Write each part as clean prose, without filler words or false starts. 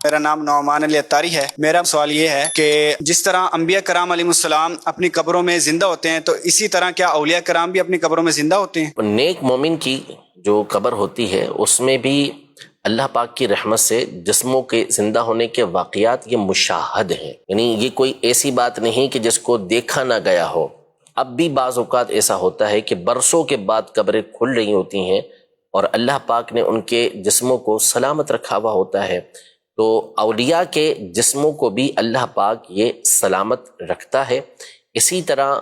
میرا نام نعمان علی اتاری ہے۔ میرا سوال یہ ہے کہ جس طرح انبیاء کرام علیہ السلام اپنی قبروں میں زندہ ہوتے ہیں تو اسی طرح کیا اولیاء کرام بھی اپنی قبروں میں زندہ ہوتے ہیں؟ نیک مومن کی جو قبر ہوتی ہے اس میں بھی اللہ پاک کی رحمت سے جسموں کے زندہ ہونے کے واقعات یہ مشاہد ہیں، یعنی یہ کوئی ایسی بات نہیں کہ جس کو دیکھا نہ گیا ہو۔ اب بھی بعض اوقات ایسا ہوتا ہے کہ برسوں کے بعد قبریں کھل رہی ہوتی ہیں اور اللہ پاک نے ان کے جسموں کو سلامت رکھا ہوا ہوتا ہے، تو اولیاء کے جسموں کو بھی اللہ پاک یہ سلامت رکھتا ہے۔ اسی طرح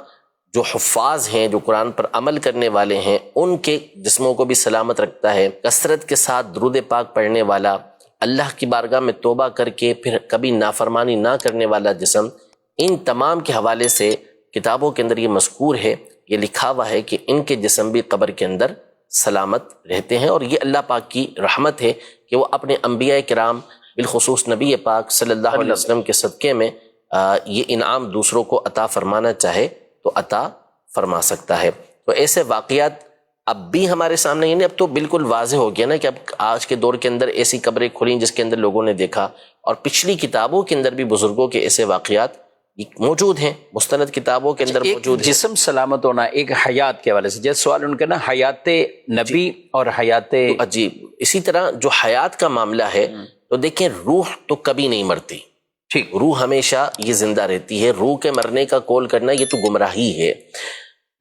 جو حفاظ ہیں، جو قرآن پر عمل کرنے والے ہیں، ان کے جسموں کو بھی سلامت رکھتا ہے۔ کثرت کے ساتھ درود پاک پڑھنے والا، اللہ کی بارگاہ میں توبہ کر کے پھر کبھی نافرمانی نہ کرنے والا جسم، ان تمام کے حوالے سے کتابوں کے اندر یہ مذکور ہے، یہ لکھا ہوا ہے کہ ان کے جسم بھی قبر کے اندر سلامت رہتے ہیں، اور یہ اللہ پاک کی رحمت ہے کہ وہ اپنے انبیاء کرام بالخصوص نبی پاک صلی اللہ علیہ وسلم کے صدقے میں یہ انعام دوسروں کو عطا فرمانا چاہے تو عطا فرما سکتا ہے۔ تو ایسے واقعات اب بھی ہمارے سامنے، یعنی اب تو بالکل واضح ہو گیا نا کہ اب آج کے دور کے اندر ایسی قبریں کھلیں جس کے اندر لوگوں نے دیکھا، اور پچھلی کتابوں کے اندر بھی بزرگوں کے ایسے واقعات موجود ہیں، مستند کتابوں کے اندر موجود ہیں۔ جسم سلامت ہونا ایک حیات کے حوالے سے، جیسے سوال ان کا نا حیات نبی اور حیات عجیب، اسی طرح جو حیات کا معاملہ ہے تو دیکھیں روح تو کبھی نہیں مرتی، ٹھیک، روح ہمیشہ یہ زندہ رہتی ہے۔ روح کے مرنے کا قول کرنا یہ تو گمراہی ہے۔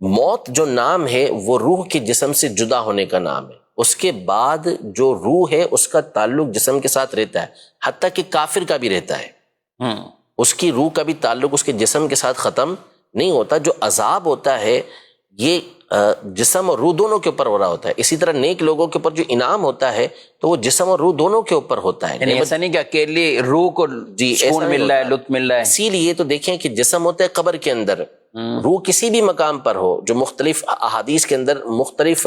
موت جو نام ہے وہ روح کے جسم سے جدا ہونے کا نام ہے، اس کے بعد جو روح ہے اس کا تعلق جسم کے ساتھ رہتا ہے، حتیٰ کہ کافر کا بھی رہتا ہے، اس کی روح کا بھی تعلق اس کے جسم کے ساتھ ختم نہیں ہوتا۔ جو عذاب ہوتا ہے یہ جسم اور روح دونوں کے اوپر ہو رہا ہوتا ہے۔ اسی طرح نیک لوگوں کے اوپر جو انعام ہوتا ہے تو وہ جسم اور روح دونوں کے اوپر ہوتا ہے، یعنی ایسا نہیں کہ اکیلے روح کو سکون مل رہا ہے، لطف مل رہا ہے۔ اسی لیے تو دیکھیں کہ جسم ہوتا ہے قبر کے اندر، روح کسی بھی مقام پر ہو، جو مختلف احادیث کے اندر مختلف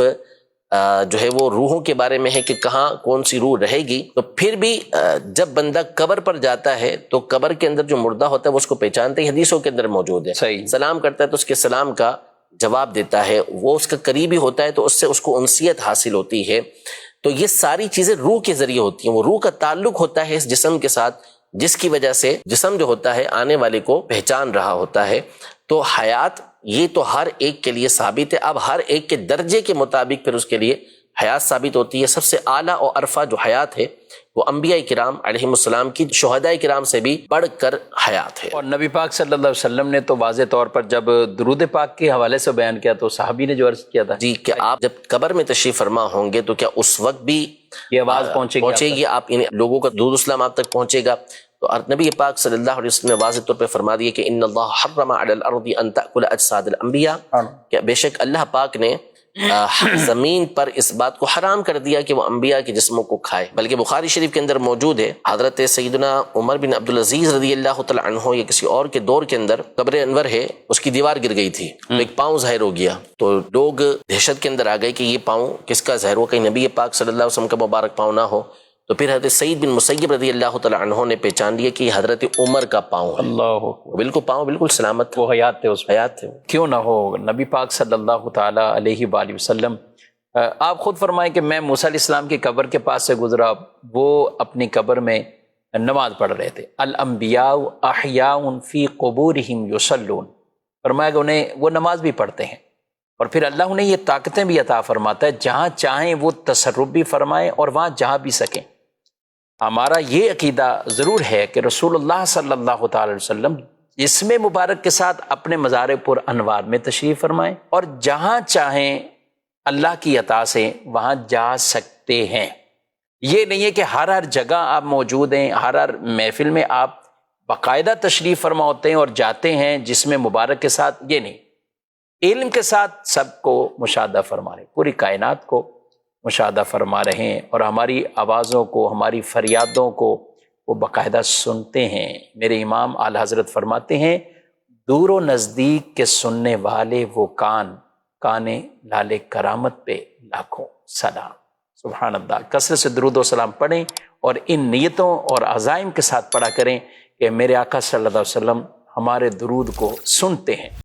جو ہے وہ روحوں کے بارے میں ہے کہ کہاں کون سی روح رہے گی، تو پھر بھی جب بندہ قبر پر جاتا ہے تو قبر کے اندر جو مردہ ہوتا ہے وہ اس کو پہچانتے ہی، حدیثوں کے اندر موجود ہے، صحیح، سلام کرتا ہے تو اس کے سلام کا جواب دیتا ہے، وہ اس کا قریبی ہوتا ہے تو اس سے اس کو انسیت حاصل ہوتی ہے۔ تو یہ ساری چیزیں روح کے ذریعے ہوتی ہیں، وہ روح کا تعلق ہوتا ہے اس جسم کے ساتھ، جس کی وجہ سے جسم جو ہوتا ہے آنے والے کو پہچان رہا ہوتا ہے۔ تو حیات یہ تو ہر ایک کے لیے ثابت ہے، اب ہر ایک کے درجے کے مطابق پھر اس کے لیے حیات ثابت ہوتی ہے۔ سب سے اعلیٰ اور عرفہ جو حیات ہے وہ انبیاء کرام علیہ السلام کی، شہداء کرام سے بھی بڑھ کر حیات ہے۔ اور نبی پاک صلی اللہ علیہ وسلم نے تو واضح طور پر جب درود پاک کے حوالے سے بیان کیا تو صحابی نے جو عرض کیا تھا جی کہ آپ جب قبر میں تشریف فرما ہوں گے تو کیا اس وقت بھی یہ آواز پہنچے گی، آپ ان لوگوں کا درود اسلام آپ تک پہنچے گا؟ تو نبی پاک صلی اللہ علیہ وسلم نے واضح طور پہ فرما دیا کہ ان اللہ حرم علی الارض ان تأکل اجساد الانبیاء، کہ بے شک اللہ پاک نے زمین پر اس بات کو حرام کر دیا کہ وہ انبیاء کے جسموں کو کھائے۔ بلکہ بخاری شریف کے اندر موجود ہے، حضرت سیدنا عمر بن عبدالعزیز رضی اللہ تعالی عنہ یا کسی اور کے دور کے اندر قبر انور ہے، اس کی دیوار گر گئی تھی، ایک پاؤں ظاہر ہو گیا، تو لوگ دہشت کے اندر آ گئے کہ یہ پاؤں کس کا ظاہر ہو، کہیں نبی پاک صلی اللہ علیہ وسلم کا مبارک پاؤں نہ ہو۔ تو پھر حضرت سعید بن مسیب رضی اللہ تعالی عنہ نے پہچان لیا کہ یہ حضرت عمر کا پاؤں ہے، اللہ بالکل پاؤں بالکل سلامت تھا، وہ حیات تھے، اس حیات تھے۔ کیوں نہ ہو نبی پاک صلی اللہ تعالی علیہ وآلہ وسلم، آپ خود فرمائیں کہ میں موسیٰ علیہ السلام کی قبر کے پاس سے گزرا، وہ اپنی قبر میں نماز پڑھ رہے تھے۔ الانبیاء احیاء فی قبورہم یصلون، فرمایا کہ انہیں وہ نماز بھی پڑھتے ہیں، اور پھر اللہ انہیں یہ طاقتیں بھی عطا فرماتا ہے، جہاں چاہیں وہ تصرف بھی فرمائیں اور وہاں جہاں بھی سکیں۔ ہمارا یہ عقیدہ ضرور ہے کہ رسول اللہ صلی اللہ تعالی علیہ وسلم جسم مبارک کے ساتھ اپنے مزار پر انوار میں تشریف فرمائیں، اور جہاں چاہیں اللہ کی عطا سے وہاں جا سکتے ہیں۔ یہ نہیں ہے کہ ہر جگہ آپ موجود ہیں، ہر محفل میں آپ باقاعدہ تشریف فرما ہوتے ہیں اور جاتے ہیں جسم مبارک کے ساتھ، یہ نہیں، علم کے ساتھ سب کو مشاہدہ فرما رہے، پوری کائنات کو مشاہدہ فرما رہے ہیں، اور ہماری آوازوں کو، ہماری فریادوں کو وہ باقاعدہ سنتے ہیں۔ میرے امام اعلی حضرت فرماتے ہیں، دور و نزدیک کے سننے والے وہ کان، کانے لالے کرامت پہ لاکھوں سلام۔ سبحان اللہ۔ کثرت سے درود و سلام پڑھیں اور ان نیتوں اور عزائم کے ساتھ پڑھا کریں کہ میرے آقا صلی اللہ علیہ وسلم ہمارے درود کو سنتے ہیں۔